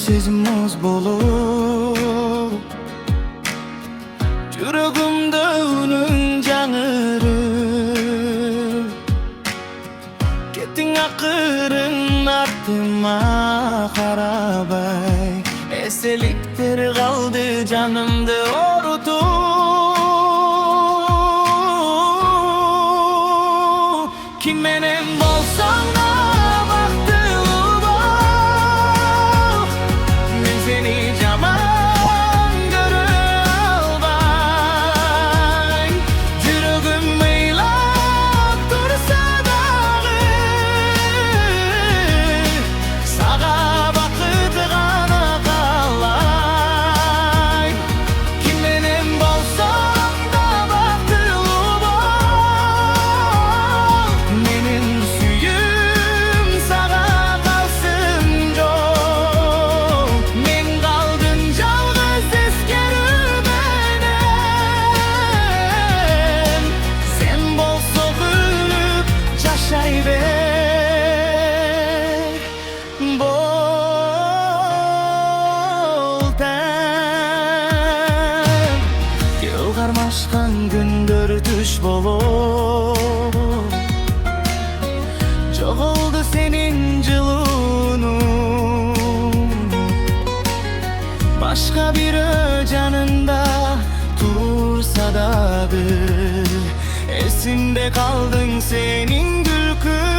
sezimiz bolup Yüreğimde onun canırıp Kettin akırın artıma karabay Eselikler kaldı canımda orutup Kim benim bolsan da baktığım bak Ben seni caman görülbay Yüreğim meylap dursa dağı Sağa bakıp gana kalay Kim benim bolsan da baktığım bak Menin suyum sağa kalsın çok Men kaldın жалғыз eskerümenem Sen bolsa gülüp yaşay ber Boltan Yıl karmaşkan gündür düş bolup Çoğuldu senin cılığın Başka bir canında tursa da bir Esimde kaldın senin gül kız